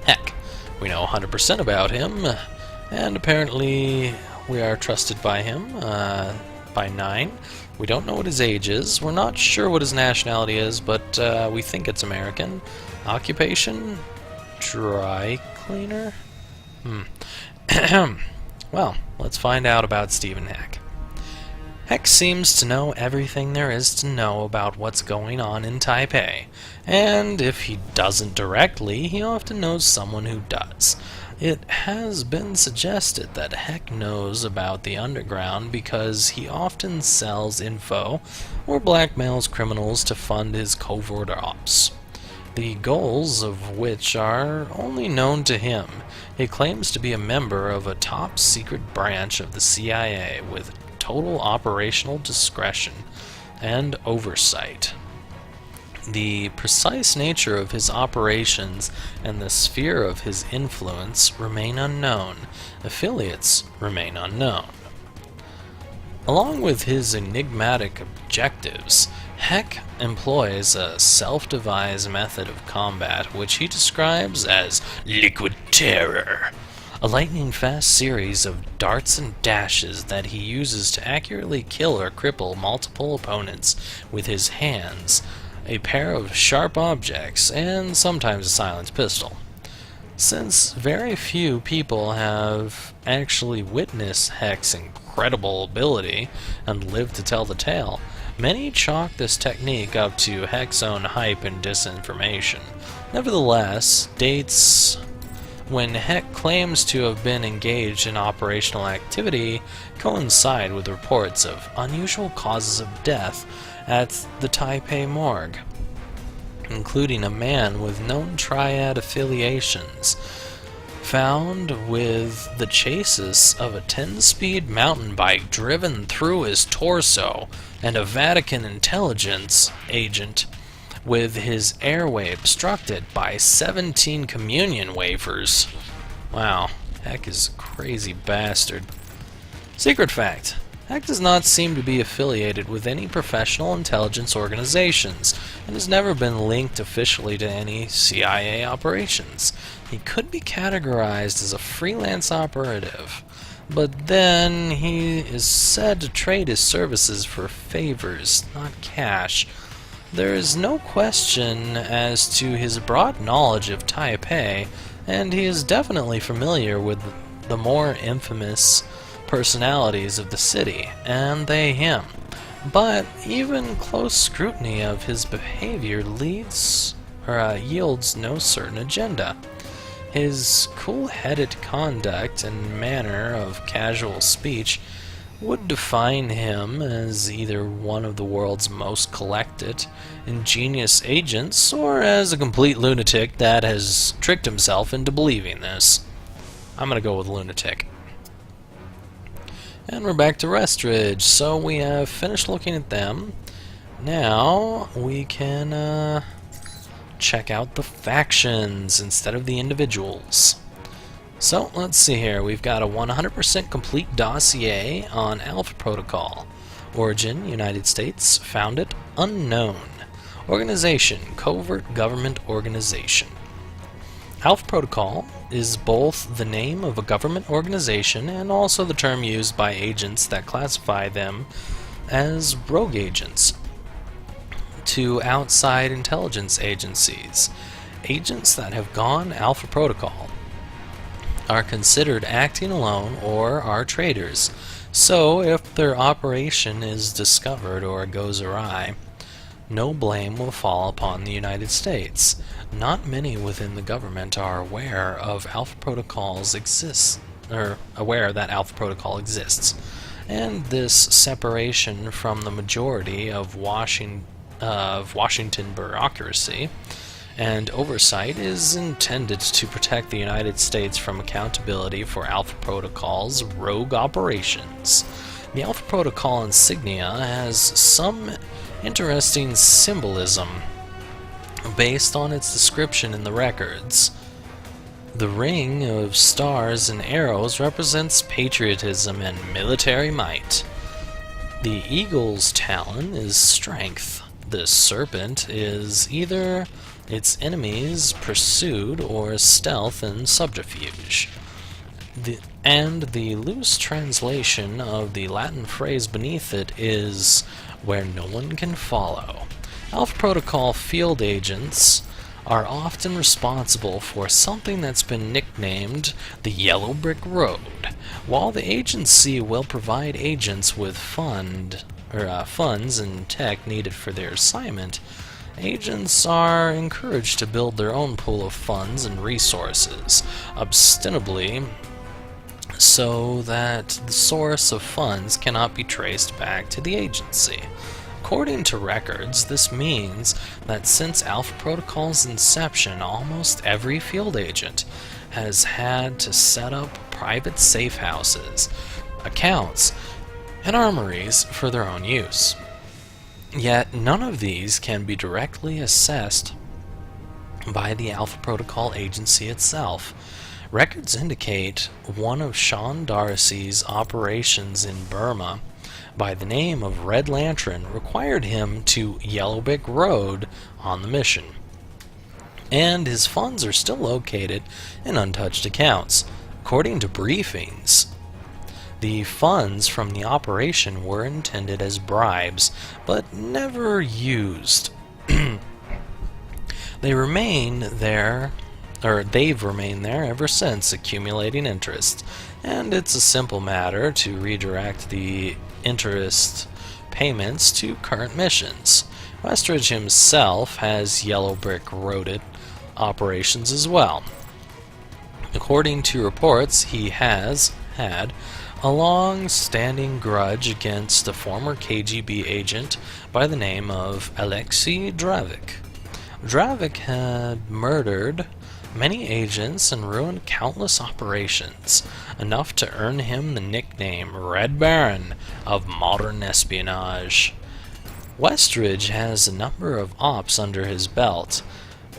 Heck, we know 100% about him, and apparently we are trusted by him, by 9. We don't know what his age is. We're not sure what his nationality is, but we think it's American. Occupation? Dry cleaner? Well, let's find out about Stephen Heck. Heck seems to know everything there is to know about what's going on in Taipei, and if he doesn't directly, he often knows someone who does. It has been suggested that Heck knows about the underground because he often sells info or blackmails criminals to fund his covert ops, the goals of which are only known to him. He claims to be a member of a top-secret branch of the CIA with total operational discretion and oversight. The precise nature of his operations and the sphere of his influence remain unknown. Affiliates remain unknown. Along with his enigmatic objectives, Heck employs a self-devised method of combat which he describes as liquid terror, a lightning-fast series of darts and dashes that he uses to accurately kill or cripple multiple opponents with his hands, a pair of sharp objects, and sometimes a silenced pistol. Since very few people have actually witnessed Heck's incredible ability and lived to tell the tale, many chalk this technique up to Heck's own hype and disinformation. Nevertheless, dates when Heck claims to have been engaged in operational activity coincide with reports of unusual causes of death at the Taipei morgue, including a man with known triad affiliations found with the chassis of a 10-speed mountain bike driven through his torso, and a Vatican intelligence agent with his airway obstructed by 17 communion wafers. Wow, Heck is a crazy bastard. Secret fact: Heck does not seem to be affiliated with any professional intelligence organizations, and has never been linked officially to any CIA operations. He could be categorized as a freelance operative, but then he is said to trade his services for favors, not cash. There is no question as to his broad knowledge of Taipei, and he is definitely familiar with the more infamous personalities of the city, and they him. But even close scrutiny of his behavior yields no certain agenda. His cool-headed conduct and manner of casual speech would define him as either one of the world's most collected, ingenious agents, or as a complete lunatic that has tricked himself into believing this. I'm gonna go with lunatic. And we're back to Restridge, so we have finished looking at them. Now we can check out the factions instead of the individuals. So, let's see here. We've got a 100% complete dossier on Alpha Protocol. Origin, United States. Founded, unknown. Organization, covert government organization. Alpha Protocol is both the name of a government organization and also the term used by agents that classify them as rogue agents to outside intelligence agencies. Agents that have gone Alpha Protocol are considered acting alone or are traitors. So, if their operation is discovered or goes awry, no blame will fall upon the United States. Not many within the government are aware of Alpha Protocol's aware that Alpha Protocol exists, and this separation from the majority of Washington bureaucracy and oversight is intended to protect the United States from accountability for Alpha Protocol's rogue operations. The Alpha Protocol insignia has some interesting symbolism based on its description in the records. The ring of stars and arrows represents patriotism and military might. The eagle's talon is strength. The serpent is either its enemies pursued or stealth and subterfuge. The loose translation of the Latin phrase beneath it is where no one can follow. Alpha Protocol field agents are often responsible for something that's been nicknamed the Yellow Brick Road. While the agency will provide agents with funds and tech needed for their assignment, agents are encouraged to build their own pool of funds and resources, ostensibly so that the source of funds cannot be traced back to the agency. According to records, this means that since Alpha Protocol's inception, almost every field agent has had to set up private safe houses, accounts, and armories for their own use. Yet none of these can be directly assessed by the Alpha Protocol agency itself. Records indicate one of Sean Darcy's operations in Burma by the name of Red Lantern required him to Yellow Brick Road on the mission, and his funds are still located in untouched accounts. According to briefings, the funds from the operation were intended as bribes, but never used. They've remained there ever since, accumulating interest, and it's a simple matter to redirect the interest payments to current missions. Westridge himself has Yellow Brick Road operations as well. According to reports, he has had a long-standing grudge against a former KGB agent by the name of Alexei Dravik. Dravik had murdered many agents and ruined countless operations, enough to earn him the nickname Red Baron of modern espionage. Westridge has a number of ops under his belt.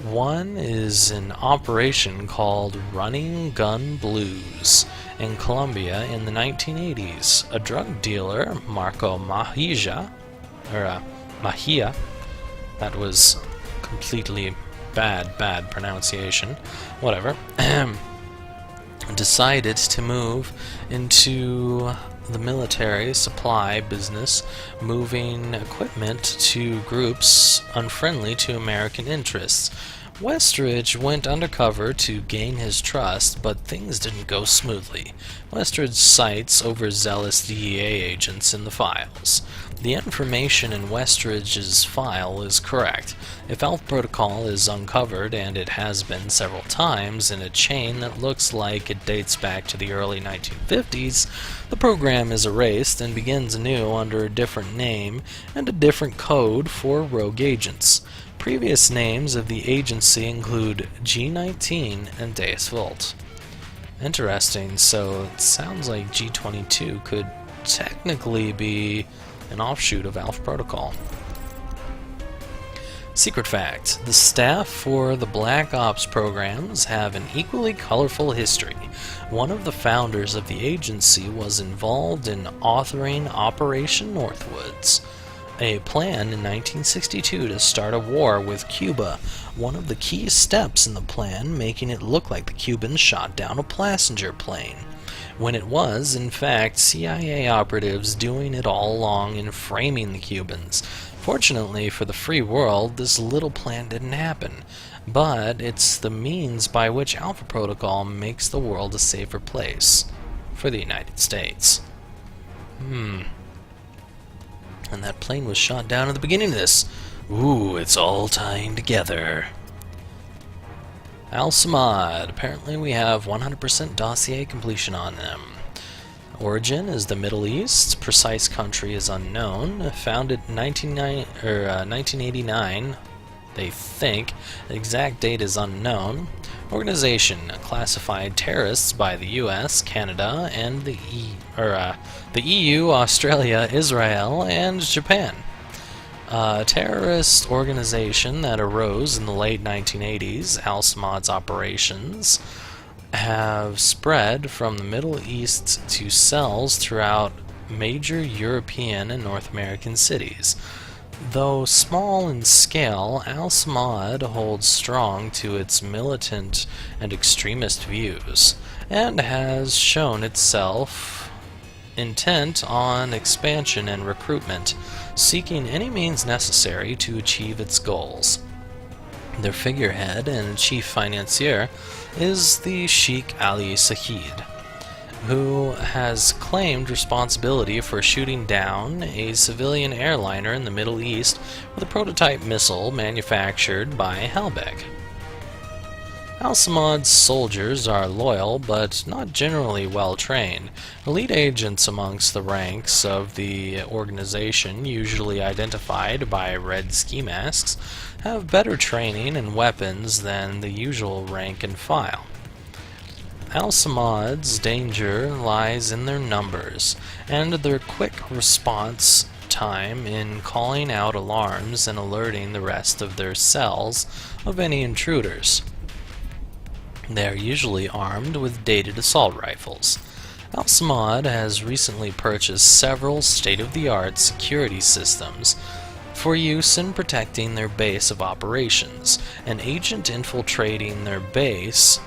One is an operation called Running Gun Blues in Colombia in the 1980s. A drug dealer, Marco Mahia, that was completely bad pronunciation, whatever, decided to move into the military supply business, moving equipment to groups unfriendly to American interests. Westridge went undercover to gain his trust, but things didn't go smoothly. Westridge cites overzealous DEA agents in the files. The information in Westridge's file is correct. If Alpha Protocol is uncovered, and it has been several times, in a chain that looks like it dates back to the early 1950s, the program is erased and begins anew under a different name and a different code for rogue agents. Previous names of the agency include G19 and Deus Vult. Interesting, so it sounds like G22 could technically be an offshoot of Alpha Protocol. Secret fact: the staff for the Black Ops programs have an equally colorful history. One of the founders of the agency was involved in authoring Operation Northwoods, a plan in 1962 to start a war with Cuba. One of the key steps in the plan making it look like the Cubans shot down a passenger plane, when it was, in fact, CIA operatives doing it all along and framing the Cubans. Fortunately for the free world, this little plan didn't happen, but it's the means by which Alpha Protocol makes the world a safer place for the United States. And that plane was shot down at the beginning of this. Ooh, it's all tying together. Al-Samad. Apparently we have 100% dossier completion on them. Origin is the Middle East. Precise country is unknown. Founded in 1989, they think. The exact date is unknown. Organization: classified terrorists by the U.S., Canada, and the EU, Australia, Israel, and Japan. A terrorist organization that arose in the late 1980s. Al-Samad's operations have spread from the Middle East to cells throughout major European and North American cities. Though small in scale, Al-Samad holds strong to its militant and extremist views, and has shown itself intent on expansion and recruitment, seeking any means necessary to achieve its goals. Their figurehead and chief financier is the Sheikh Ali Sahid, who has claimed responsibility for shooting down a civilian airliner in the Middle East with a prototype missile manufactured by Halbech. Al-Samad's soldiers are loyal but not generally well trained. Elite agents amongst the ranks of the organization, usually identified by red ski masks, have better training and weapons than the usual rank and file. Al-Samad's danger lies in their numbers and their quick response time in calling out alarms and alerting the rest of their cells of any intruders. They are usually armed with dated assault rifles. Al-Samad has recently purchased several state-of-the-art security systems for use in protecting their base of operations. An agent infiltrating their bases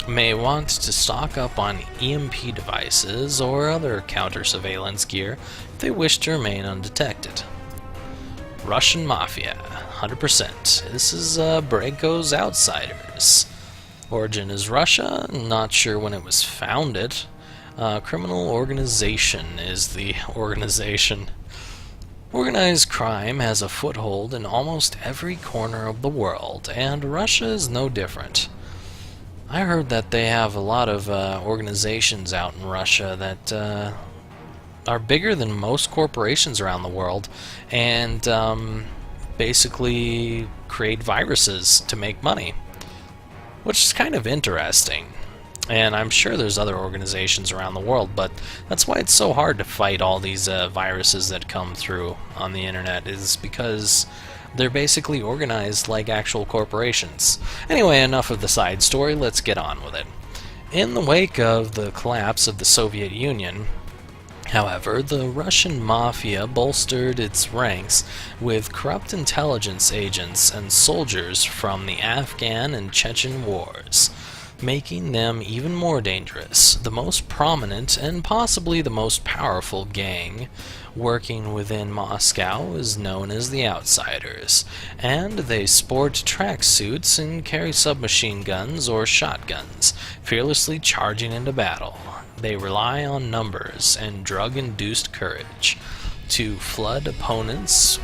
may want to stock up on EMP devices or other counter-surveillance gear if they wish to remain undetected. Russian Mafia, 100%. This is Braco's Outsiders. Origin is Russia, not sure when it was founded. Criminal organization is the organization. Organized crime has a foothold in almost every corner of the world, and Russia is no different. I heard that they have a lot of organizations out in Russia that are bigger than most corporations around the world, and basically create viruses to make money, which is kind of interesting. And I'm sure there's other organizations around the world, but that's why it's so hard to fight all these viruses that come through on the internet, is because they're basically organized like actual corporations. Anyway, enough of the side story, let's get on with it. In the wake of the collapse of the Soviet Union, however, the Russian Mafia bolstered its ranks with corrupt intelligence agents and soldiers from the Afghan and Chechen wars, making them even more dangerous. The most prominent and possibly the most powerful gang working within Moscow is known as the Outsiders, and they sport tracksuits and carry submachine guns or shotguns, fearlessly charging into battle. They rely on numbers and drug-induced courage to flood opponents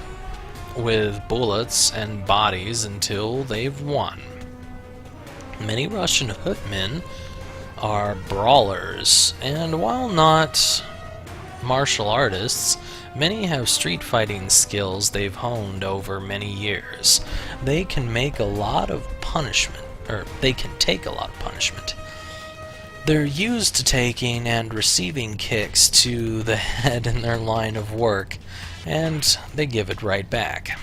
with bullets and bodies until they've won. Many Russian hitmen are brawlers, and while not martial artists, many have street fighting skills they've honed over many years. They can make a lot of punishment, or they can take a lot of punishment. They're used to taking and receiving kicks to the head in their line of work, and they give it right back.